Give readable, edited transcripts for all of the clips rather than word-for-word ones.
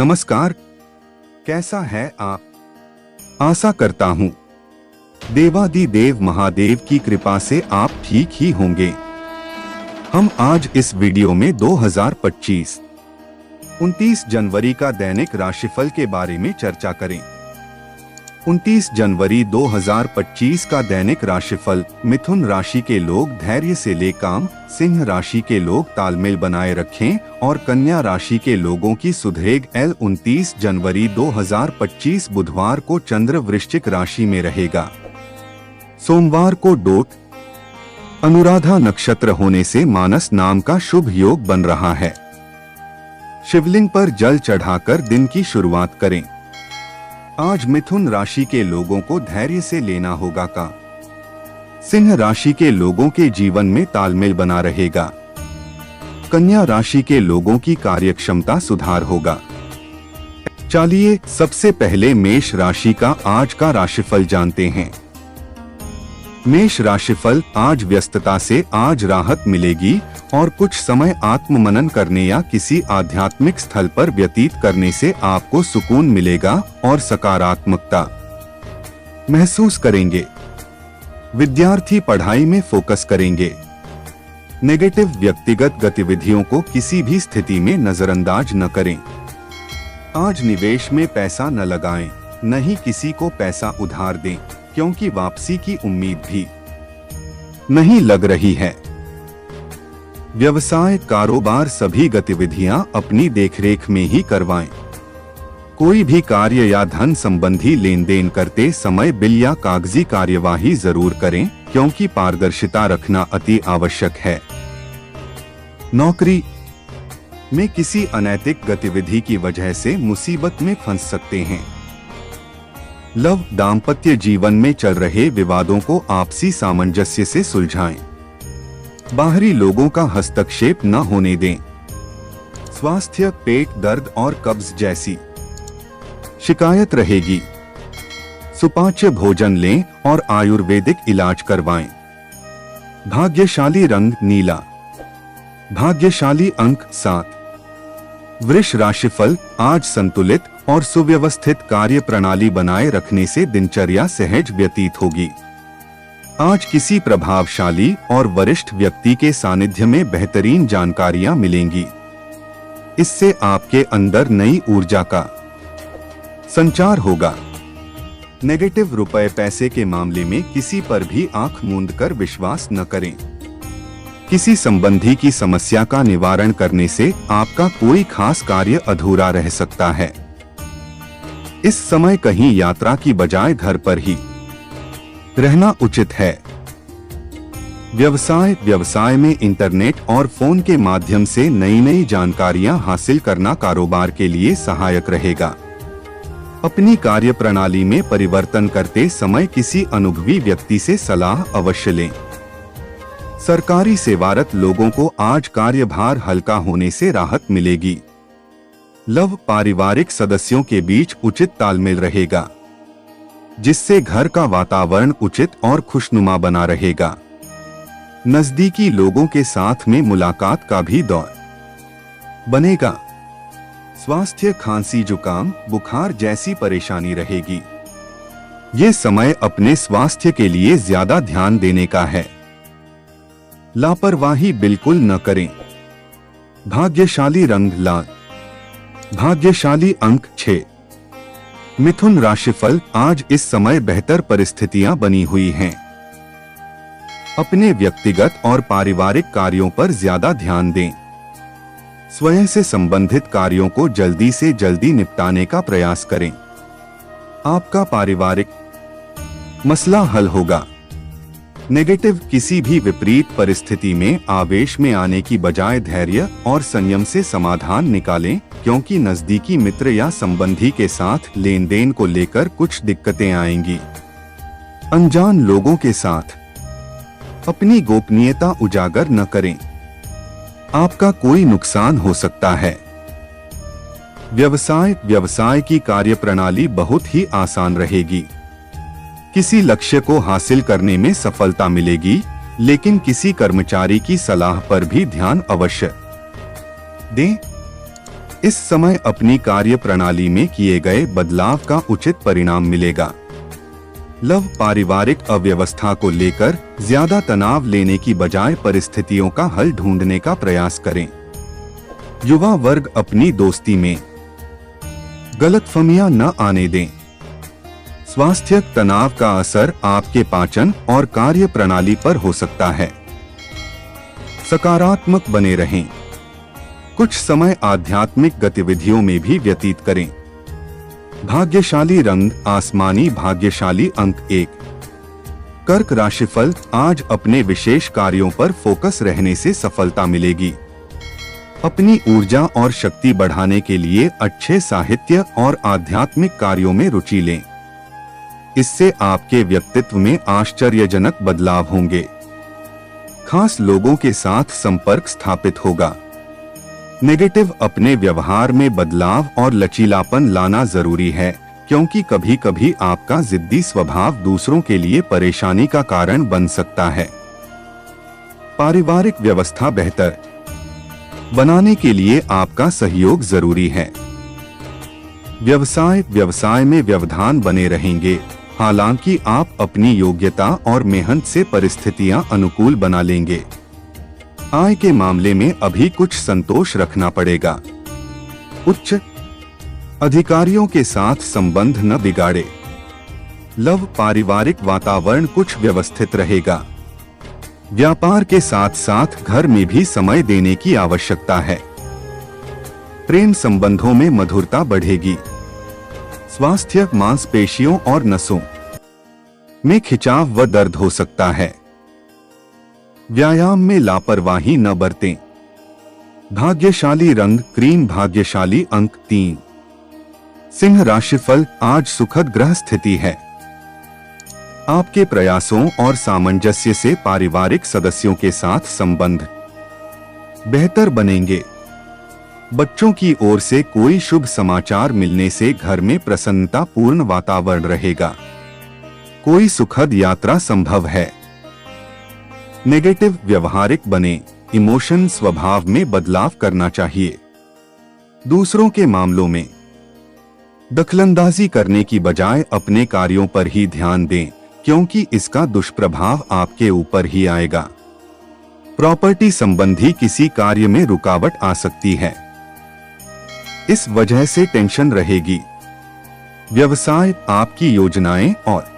नमस्कार, कैसा है आप? आशा करता हूँ देवादिदेव महादेव की कृपा से आप ठीक ही होंगे। हम आज इस वीडियो में 2025 29 जनवरी का दैनिक राशिफल के बारे में चर्चा करें। 29 जनवरी 2025 का दैनिक राशिफल। मिथुन राशि के लोग धैर्य से ले काम, सिंह राशि के लोग तालमेल बनाए रखें और कन्या राशि के लोगों की सुधरेग। 29 जनवरी 2025 बुधवार को चंद्र वृश्चिक राशि में रहेगा। सोमवार को डोट अनुराधा नक्षत्र होने से मानस नाम का शुभ योग बन रहा है। शिवलिंग पर जल चढ़ाकर दिन की शुरुआत करें। आज मिथुन राशि के लोगों को धैर्य से लेना होगा काम। सिंह राशि के लोगों के जीवन में तालमेल बना रहेगा। कन्या राशि के लोगों की कार्यक्षमता सुधार होगा। चलिए सबसे पहले मेष राशि का आज का राशिफल जानते हैं। मेष राशिफल। आज व्यस्तता से आज राहत मिलेगी और कुछ समय आत्ममनन करने या किसी आध्यात्मिक स्थल पर व्यतीत करने से आपको सुकून मिलेगा और सकारात्मकता महसूस करेंगे। विद्यार्थी पढ़ाई में फोकस करेंगे। नेगेटिव व्यक्तिगत गतिविधियों को किसी भी स्थिति में नजरअंदाज न करें। आज निवेश में पैसा न लगाएं, न ही किसी को पैसा उधार दें, क्योंकि वापसी की उम्मीद भी नहीं लग रही है। व्यवसाय कारोबार सभी गतिविधियां अपनी देखरेख में ही करवाएं। कोई भी कार्य या धन संबंधी लेन देन करते समय बिल या कागजी कार्यवाही जरूर करें, क्योंकि पारदर्शिता रखना अति आवश्यक है। नौकरी में किसी अनैतिक गतिविधि की वजह से मुसीबत में फंस सकते हैं। लव दाम्पत्य जीवन में चल रहे विवादों को आपसी सामंजस्य से सुलझाएं। बाहरी लोगों का हस्तक्षेप न होने दें। स्वास्थ्य पेट दर्द और कब्ज जैसी शिकायत रहेगी। सुपाच्य भोजन लें और आयुर्वेदिक इलाज करवाएं। भाग्यशाली रंग नीला। भाग्यशाली अंक 7। वृष राशिफल। आज संतुलित और सुव्यवस्थित कार्य प्रणाली बनाए रखने से दिनचर्या सहज व्यतीत होगी। आज किसी प्रभावशाली और वरिष्ठ व्यक्ति के सानिध्य में बेहतरीन जानकारियां मिलेंगी। इससे आपके अंदर नई ऊर्जा का संचार होगा। नेगेटिव रुपए पैसे के मामले में किसी पर भी आंख मूंद कर विश्वास न करें। किसी संबंधी की समस्या का निवारण करने से आपका कोई खास कार्य अधूरा रह सकता है। इस समय कहीं यात्रा की बजाय घर पर ही रहना उचित है। व्यवसाय में इंटरनेट और फोन के माध्यम से नई जानकारियां हासिल करना कारोबार के लिए सहायक रहेगा। अपनी कार्य प्रणाली में परिवर्तन करते समय किसी अनुभवी व्यक्ति से सलाह अवश्य लें। सरकारी सेवारत लोगों को आज कार्यभार हल्का होने से राहत मिलेगी। लव पारिवारिक सदस्यों के बीच उचित तालमेल रहेगा, जिससे घर का वातावरण उचित और खुशनुमा बना रहेगा। नजदीकी लोगों के साथ में मुलाकात का भी दौर बनेगा। स्वास्थ्य खांसी जुकाम बुखार जैसी परेशानी रहेगी। ये समय अपने स्वास्थ्य के लिए ज्यादा ध्यान देने का है। लापरवाही बिल्कुल न करें। भाग्यशाली रंग लाल। भाग्यशाली अंक 6। मिथुन राशिफल। आज इस समय बेहतर परिस्थितियां बनी हुई हैं। अपने व्यक्तिगत और पारिवारिक कार्यों पर ज्यादा ध्यान दें। स्वयं से संबंधित कार्यों को जल्दी से जल्दी निपटाने का प्रयास करें। आपका पारिवारिक मसला हल होगा। नेगेटिव किसी भी विपरीत परिस्थिति में आवेश में आने की बजाय धैर्य और संयम से समाधान निकालें, क्योंकि नजदीकी मित्र या संबंधी के साथ लेन देन को लेकर कुछ दिक्कतें आएंगी। अनजान लोगों के साथ अपनी गोपनीयता उजागर न करें, आपका कोई नुकसान हो सकता है। व्यवसाय की कार्यप्रणाली बहुत ही आसान रहेगी। किसी लक्ष्य को हासिल करने में सफलता मिलेगी, लेकिन किसी कर्मचारी की सलाह पर भी ध्यान अवश्य दें। इस समय अपनी कार्य प्रणाली में किए गए बदलाव का उचित परिणाम मिलेगा। लव, पारिवारिक अव्यवस्था को लेकर ज्यादा तनाव लेने की बजाय परिस्थितियों का हल ढूंढने का प्रयास करें। युवा वर्ग अपनी दोस्ती में गलतफहमियां न आने दें। स्वास्थ्य तनाव का असर आपके पाचन और कार्य प्रणाली पर हो सकता है। सकारात्मक बने रहें। कुछ समय आध्यात्मिक गतिविधियों में भी व्यतीत करें। भाग्यशाली रंग आसमानी, भाग्यशाली अंक 1। कर्क राशिफल, आज अपने विशेष कार्यों पर फोकस रहने से सफलता मिलेगी। अपनी ऊर्जा और शक्ति बढ़ाने के लिए अच्छे साहित्य और आध्यात्मिक कार्यों में रुचि लें। इससे आपके व्यक्तित्व में आश्चर्यजनक बदलाव होंगे। खास लोगों के साथ संपर्क स्थापित होगा। नेगेटिव, अपने व्यवहार में बदलाव और लचीलापन लाना जरूरी है, क्योंकि कभी कभी आपका जिद्दी स्वभाव दूसरों के लिए परेशानी का कारण बन सकता है। पारिवारिक व्यवस्था बेहतर बनाने के लिए आपका सहयोग जरूरी है। व्यवसाय में व्यवधान बने रहेंगे, हालांकि आप अपनी योग्यता और मेहनत से परिस्थितियां अनुकूल बना लेंगे। आय के मामले में अभी कुछ संतोष रखना पड़ेगा। उच्च अधिकारियों के साथ संबंध न बिगाड़े। लव, पारिवारिक वातावरण कुछ व्यवस्थित रहेगा। व्यापार के साथ साथ घर में भी समय देने की आवश्यकता है। प्रेम संबंधों में मधुरता बढ़ेगी। स्वास्थ्य, मांसपेशियों और नसों में खिंचाव व दर्द हो सकता है। व्यायाम में लापरवाही न बरतें। भाग्यशाली रंग क्रीम, भाग्यशाली अंक 3। सिंह राशिफल, आज सुखद ग्रह स्थिति है। आपके प्रयासों और सामंजस्य से पारिवारिक सदस्यों के साथ संबंध बेहतर बनेंगे। बच्चों की ओर से कोई शुभ समाचार मिलने से घर में प्रसन्नतापूर्ण वातावरण रहेगा। कोई सुखद यात्रा संभव है। नेगेटिव, व्यवहारिक बने। इमोशन, स्वभाव में बदलाव करना चाहिए। दूसरों के मामलों में दखलंदाजी करने की बजाय अपने कार्यों पर ही ध्यान दें, क्योंकि इसका दुष्प्रभाव आपके ऊपर ही आएगा। प्रॉपर्टी संबंधी किसी कार्य में रुकावट आ सकती है, इस वजह से टेंशन रहेगी। व्यवसाय, आपकी योजनाएं और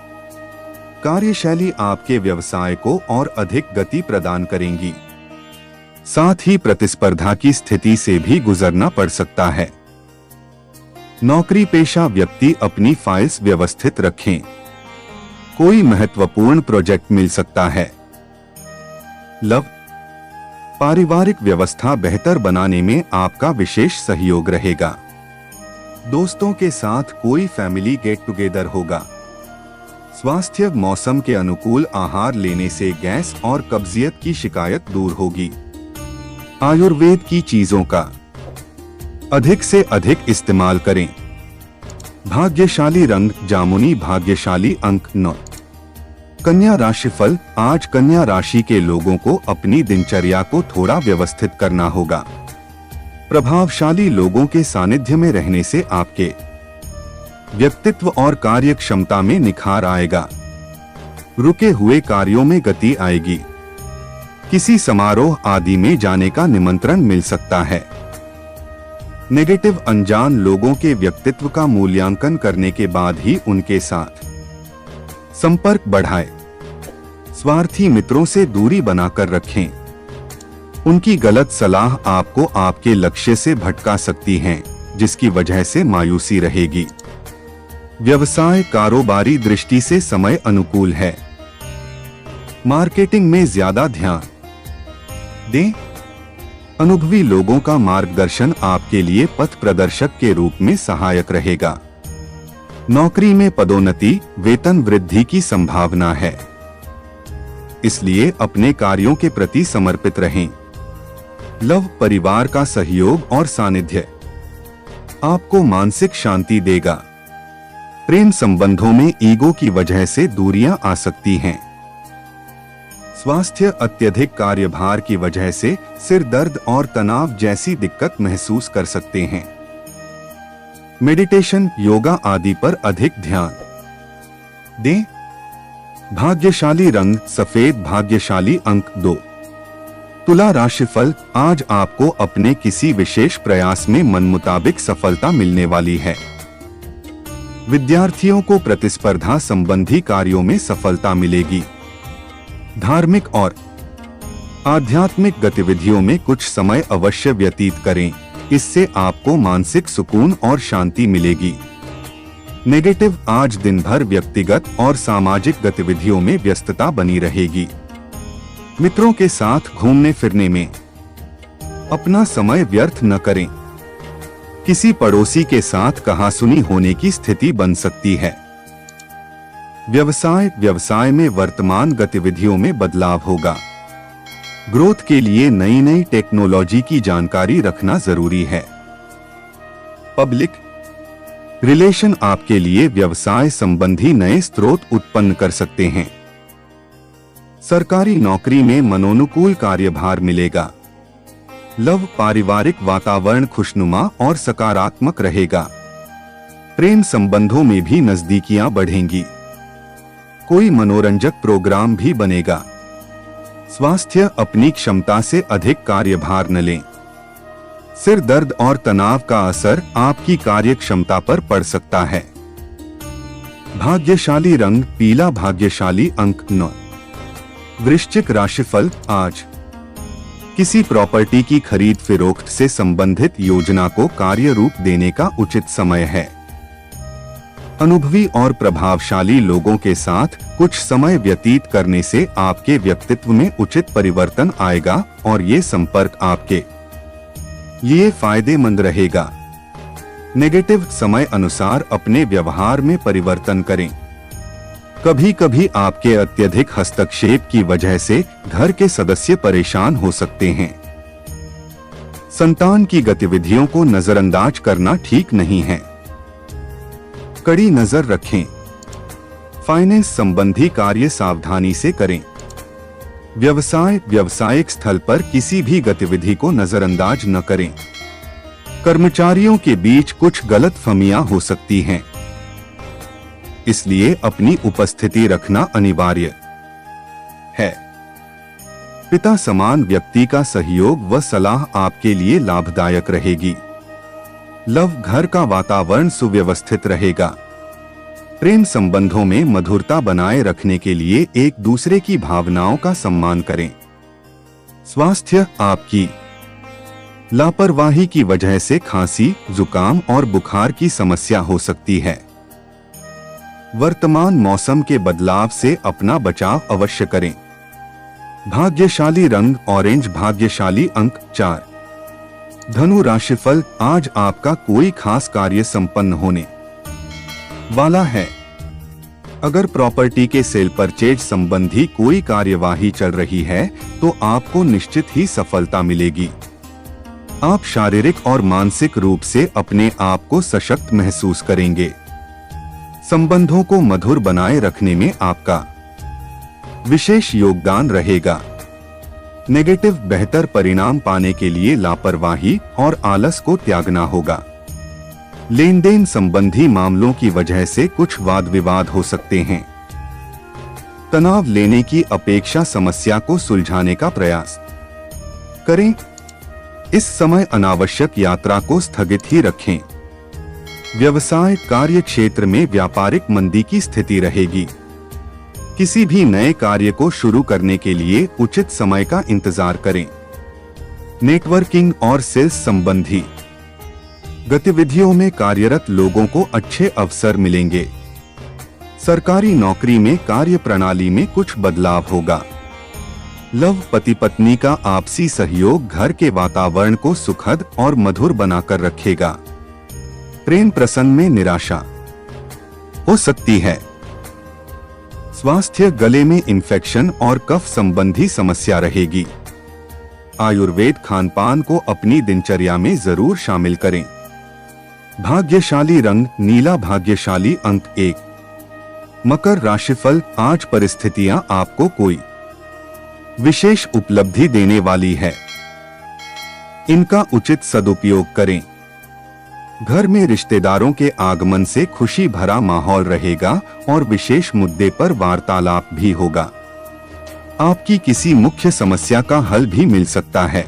कार्यशैली आपके व्यवसाय को और अधिक गति प्रदान करेंगी। साथ ही प्रतिस्पर्धा की स्थिति से भी गुजरना पड़ सकता है। नौकरी पेशा व्यक्ति अपनी फाइल्स व्यवस्थित रखें। कोई महत्वपूर्ण प्रोजेक्ट मिल सकता है। लव, पारिवारिक व्यवस्था बेहतर बनाने में आपका विशेष सहयोग रहेगा। दोस्तों के साथ कोई फैमिली गेट टुगेदर होगा। स्वास्थ्य, मौसम के अनुकूल आहार लेने से गैस और कब्जियत की शिकायत दूर होगी। आयुर्वेद की चीजों का अधिक से अधिक इस्तेमाल करें। भाग्यशाली रंग जामुनी, भाग्यशाली अंक 9। कन्या राशिफल, आज कन्या राशि के लोगों को अपनी दिनचर्या को थोड़ा व्यवस्थित करना होगा। प्रभावशाली लोगों के सानिध्य में रहने से आपके व्यक्तित्व और कार्य क्षमता में निखार आएगा। रुके हुए कार्यों में गति आएगी। किसी समारोह आदि में जाने का निमंत्रण मिल सकता है। नेगेटिव, अनजान लोगों के व्यक्तित्व का मूल्यांकन करने के बाद ही उनके साथ संपर्क बढ़ाएं। स्वार्थी मित्रों से दूरी बनाकर रखें। उनकी गलत सलाह आपको आपके लक्ष्य से भटका सकती है, जिसकी वजह से मायूसी रहेगी। व्यवसाय, कारोबारी दृष्टि से समय अनुकूल है। मार्केटिंग में ज्यादा ध्यान दें। अनुभवी लोगों का मार्गदर्शन आपके लिए पथ प्रदर्शक के रूप में सहायक रहेगा। नौकरी में पदोन्नति, वेतन वृद्धि की संभावना है, इसलिए अपने कार्यों के प्रति समर्पित रहें। लव, परिवार का सहयोग और सानिध्य आपको मानसिक शांति देगा। प्रेम संबंधों में ईगो की वजह से दूरियां आ सकती हैं। स्वास्थ्य अत्यधिक कार्यभार की वजह से सिर दर्द और तनाव जैसी दिक्कत महसूस कर सकते हैं। मेडिटेशन, योगा आदि पर अधिक ध्यान दें। भाग्यशाली रंग सफेद, भाग्यशाली अंक 2। तुला राशिफल, आज आपको अपने किसी विशेष प्रयास में मन मुताबिक सफलता मिलने वाली है। विद्यार्थियों को प्रतिस्पर्धा संबंधी कार्यों में सफलता मिलेगी। धार्मिक और आध्यात्मिक गतिविधियों में कुछ समय अवश्य व्यतीत करें, इससे आपको मानसिक सुकून और शांति मिलेगी। नेगेटिव, आज दिन भर व्यक्तिगत और सामाजिक गतिविधियों में व्यस्तता बनी रहेगी। मित्रों के साथ घूमने फिरने में अपना समय व्यर्थ न करें। किसी पड़ोसी के साथ कहासुनी होने की स्थिति बन सकती है। व्यवसाय में वर्तमान गतिविधियों में बदलाव होगा। ग्रोथ के लिए नई नई टेक्नोलॉजी की जानकारी रखना जरूरी है। पब्लिक रिलेशन आपके लिए व्यवसाय संबंधी नए स्रोत उत्पन्न कर सकते हैं। सरकारी नौकरी में मनोनुकूल कार्यभार मिलेगा। लव, पारिवारिक वातावरण खुशनुमा और सकारात्मक रहेगा। प्रेम संबंधों में भी नजदीकियां बढ़ेंगी। कोई मनोरंजक प्रोग्राम भी बनेगा। स्वास्थ्य, अपनी क्षमता से अधिक कार्यभार न लें। सिर दर्द और तनाव का असर आपकी कार्य क्षमता पर पड़ सकता है। भाग्यशाली रंग पीला, भाग्यशाली अंक 9। वृश्चिक राशिफल, आज किसी प्रॉपर्टी की खरीद फरोख्त से संबंधित योजना को कार्य रूप देने का उचित समय है। अनुभवी और प्रभावशाली लोगों के साथ कुछ समय व्यतीत करने से आपके व्यक्तित्व में उचित परिवर्तन आएगा और ये संपर्क आपके लिए फायदेमंद रहेगा। नेगेटिव, समय अनुसार अपने व्यवहार में परिवर्तन करें। कभी कभी आपके अत्यधिक हस्तक्षेप की वजह से घर के सदस्य परेशान हो सकते हैं। संतान की गतिविधियों को नजरअंदाज करना ठीक नहीं है। कड़ी नजर रखें। फाइनेंस संबंधी कार्य सावधानी से करें। व्यावसायिक स्थल पर किसी भी गतिविधि को नजरअंदाज न करें। कर्मचारियों के बीच कुछ गलतफहमियां हो सकती हैं, इसलिए अपनी उपस्थिति रखना अनिवार्य है। पिता समान व्यक्ति का सहयोग व सलाह आपके लिए लाभदायक रहेगी। लव, घर का वातावरण सुव्यवस्थित रहेगा। प्रेम संबंधों में मधुरता बनाए रखने के लिए एक दूसरे की भावनाओं का सम्मान करें। स्वास्थ्य, आपकी लापरवाही की वजह से खांसी, जुकाम और बुखार की समस्या हो सकती है। वर्तमान मौसम के बदलाव से अपना बचाव अवश्य करें। भाग्यशाली रंग ऑरेंज, भाग्यशाली अंक 4। धनु राशिफल, आज आपका कोई खास कार्य संपन्न होने वाला है। अगर प्रॉपर्टी के सेल परचेज संबंधी कोई कार्यवाही चल रही है तो आपको निश्चित ही सफलता मिलेगी। आप शारीरिक और मानसिक रूप से अपने आप को सशक्त महसूस करेंगे। संबंधों को मधुर बनाए रखने में आपका विशेष योगदान रहेगा। नेगेटिव, बेहतर परिणाम पाने के लिए लापरवाही और आलस को त्यागना होगा। लेन देन संबंधी मामलों की वजह से कुछ वाद विवाद हो सकते हैं। तनाव लेने की अपेक्षा समस्या को सुलझाने का प्रयास करें। इस समय अनावश्यक यात्रा को स्थगित ही रखें। व्यवसाय कार्य क्षेत्र में व्यापारिक मंदी की स्थिति रहेगी। किसी भी नए कार्य को शुरू करने के लिए उचित समय का इंतजार करें। नेटवर्किंग और सेल्स संबंधी गतिविधियों में कार्यरत लोगों को अच्छे अवसर मिलेंगे। सरकारी नौकरी में कार्य प्रणाली में कुछ बदलाव होगा। लव, पति पत्नी का आपसी सहयोग घर के वातावरण को सुखद और मधुर बनाकर रखेगा। प्रेम प्रसंग में निराशा हो सकती है। स्वास्थ्य, गले में इन्फेक्शन और कफ संबंधी समस्या रहेगी। आयुर्वेद खानपान को अपनी दिनचर्या में जरूर शामिल करें। भाग्यशाली रंग नीला, भाग्यशाली अंक 1। मकर राशिफल, आज परिस्थितियां आपको कोई विशेष उपलब्धि देने वाली है। इनका उचित सदुपयोग करें। घर में रिश्तेदारों के आगमन से खुशी भरा माहौल रहेगा और विशेष मुद्दे पर वार्तालाप भी होगा। आपकी किसी मुख्य समस्या का हल भी मिल सकता है।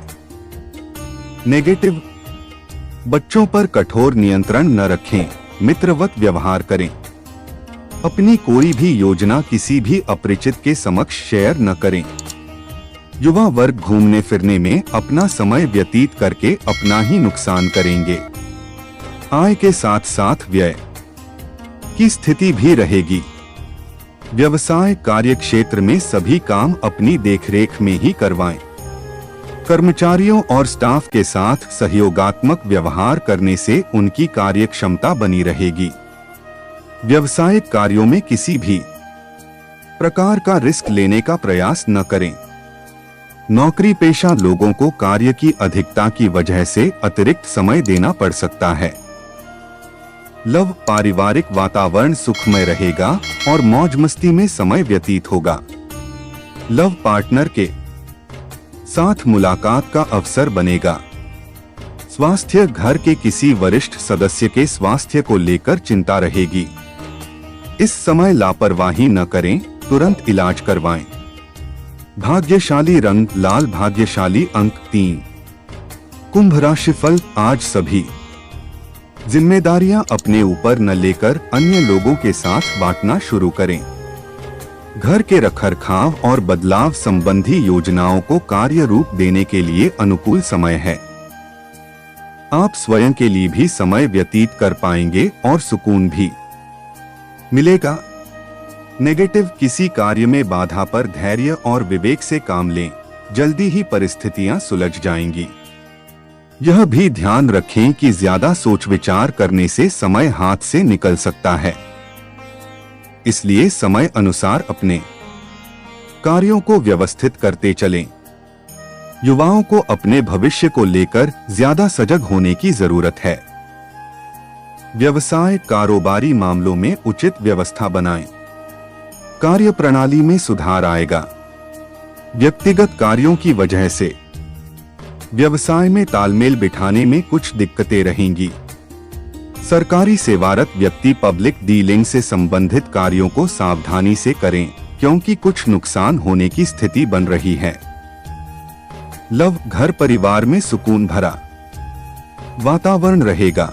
नेगेटिव, बच्चों पर कठोर नियंत्रण न रखें, मित्रवत व्यवहार करें। अपनी कोई भी योजना किसी भी अपरिचित के समक्ष शेयर न करें। युवा वर्ग घूमने फिरने में अपना समय व्यतीत करके अपना ही नुकसान करेंगे। आय के साथ साथ व्यय की स्थिति भी रहेगी। व्यवसाय कार्य क्षेत्र में सभी काम अपनी देखरेख में ही करवाएं। कर्मचारियों और स्टाफ के साथ सहयोगात्मक व्यवहार करने से उनकी कार्य क्षमता बनी रहेगी। व्यवसायिक कार्यों में किसी भी प्रकार का रिस्क लेने का प्रयास न करें। नौकरी पेशा लोगों को कार्य की अधिकता की वजह से अतिरिक्त समय देना पड़ सकता है। लव, पारिवारिक वातावरण सुखमय रहेगा और मौज मस्ती में समय व्यतीत होगा। लव पार्टनर के साथ मुलाकात का अवसर बनेगा। स्वास्थ्य, घर के किसी वरिष्ठ सदस्य के स्वास्थ्य को लेकर चिंता रहेगी। इस समय लापरवाही न करें, तुरंत इलाज करवाएं। भाग्यशाली रंग लाल, भाग्यशाली अंक 3। कुंभ राशिफल, आज सभी जिम्मेदारियां अपने ऊपर न लेकर अन्य लोगों के साथ बांटना शुरू करें। घर के रखरखाव और बदलाव संबंधी योजनाओं को कार्य रूप देने के लिए अनुकूल समय है। आप स्वयं के लिए भी समय व्यतीत कर पाएंगे और सुकून भी मिलेगा। नेगेटिव, किसी कार्य में बाधा पर धैर्य और विवेक से काम लें, जल्दी ही परिस्थितियां सुलझ जाएंगी। यह भी ध्यान रखें कि ज्यादा सोच विचार करने से समय हाथ से निकल सकता है, इसलिए समय अनुसार अपने कार्यों को व्यवस्थित करते चलें। युवाओं को अपने भविष्य को लेकर ज्यादा सजग होने की जरूरत है। व्यवसाय, कारोबारी मामलों में उचित व्यवस्था बनाएं। कार्य प्रणाली में सुधार आएगा। व्यक्तिगत कार्यों की वजह से व्यवसाय में तालमेल बिठाने में कुछ दिक्कतें रहेंगी। सरकारी सेवारत व्यक्ति पब्लिक डीलिंग से संबंधित कार्यों को सावधानी से करें, क्योंकि कुछ नुकसान होने की स्थिति बन रही है। लव, घर परिवार में सुकून भरा वातावरण रहेगा।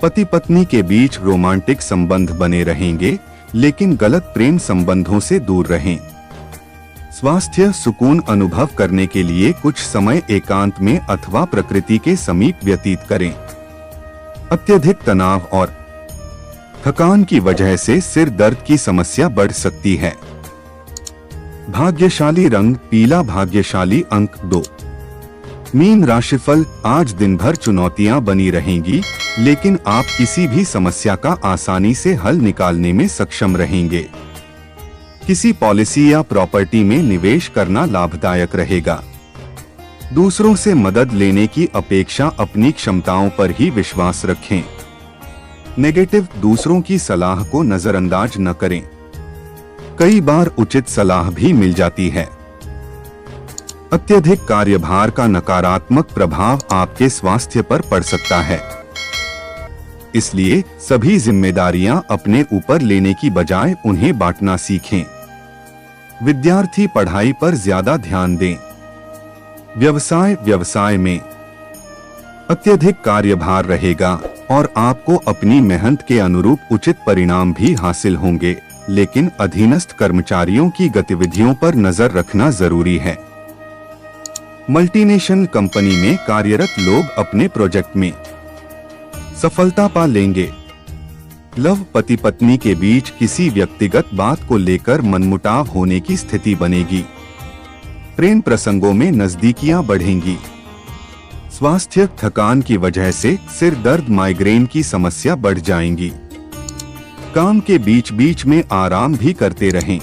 पति पत्नी के बीच रोमांटिक संबंध बने रहेंगे, लेकिन गलत प्रेम संबंधों से दूर रहें। स्वास्थ्य, सुकून अनुभव करने के लिए कुछ समय एकांत में अथवा प्रकृति के समीप व्यतीत करें। अत्यधिक तनाव और थकान की वजह से सिर दर्द की समस्या बढ़ सकती है। भाग्यशाली रंग पीला, भाग्यशाली अंक 2। मीन राशिफल, आज दिन भर चुनौतियां बनी रहेंगी, लेकिन आप किसी भी समस्या का आसानी से हल निकालने में सक्षम रहेंगे। किसी पॉलिसी या प्रॉपर्टी में निवेश करना लाभदायक रहेगा। दूसरों से मदद लेने की अपेक्षा अपनी क्षमताओं पर ही विश्वास रखें। नेगेटिव, दूसरों की सलाह को नजरअंदाज न करें। कई बार उचित सलाह भी मिल जाती है। अत्यधिक कार्यभार का नकारात्मक प्रभाव आपके स्वास्थ्य पर पड़ सकता है, इसलिए सभी जिम्मेदारियां अपने ऊपर लेने की बजाय उन्हें बांटना सीखें। विद्यार्थी पढ़ाई पर ज्यादा ध्यान दें। व्यवसाय में अत्यधिक कार्यभार रहेगा और आपको अपनी मेहनत के अनुरूप उचित परिणाम भी हासिल होंगे, लेकिन अधीनस्थ कर्मचारियों की गतिविधियों पर नजर रखना जरूरी है। मल्टीनेशनल कंपनी में कार्यरत लोग अपने प्रोजेक्ट में सफलता पा लेंगे। लव, पति पत्नी के बीच किसी व्यक्तिगत बात को लेकर मनमुटाव होने की स्थिति बनेगी। प्रेम प्रसंगों में नजदीकियां बढ़ेंगी। स्वास्थ्य, थकान की वजह से सिर दर्द, माइग्रेन की समस्या बढ़ जाएंगी। काम के बीच बीच में आराम भी करते रहें।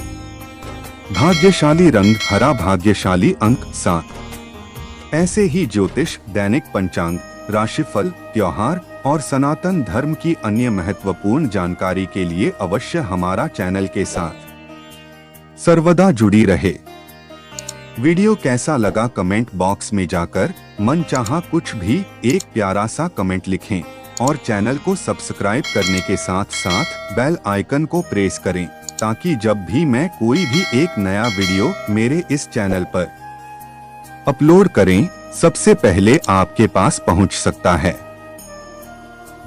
भाग्यशाली रंग हरा, भाग्यशाली अंक 7। ऐसे ही ज्योतिष, दैनिक पंचांग, राशिफल, त्योहार और सनातन धर्म की अन्य महत्वपूर्ण जानकारी के लिए अवश्य हमारा चैनल के साथ सर्वदा जुड़ी रहे। वीडियो कैसा लगा कमेंट बॉक्स में जाकर मनचाहा कुछ भी एक प्यारा सा कमेंट लिखें और चैनल को सब्सक्राइब करने के साथ साथ बेल आइकन को प्रेस करें ताकि जब भी मैं कोई भी एक नया वीडियो मेरे इस चैनल पर अपलोड करें सबसे पहले आपके पास पहुंच सकता है।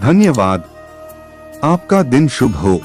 धन्यवाद। आपका दिन शुभ हो।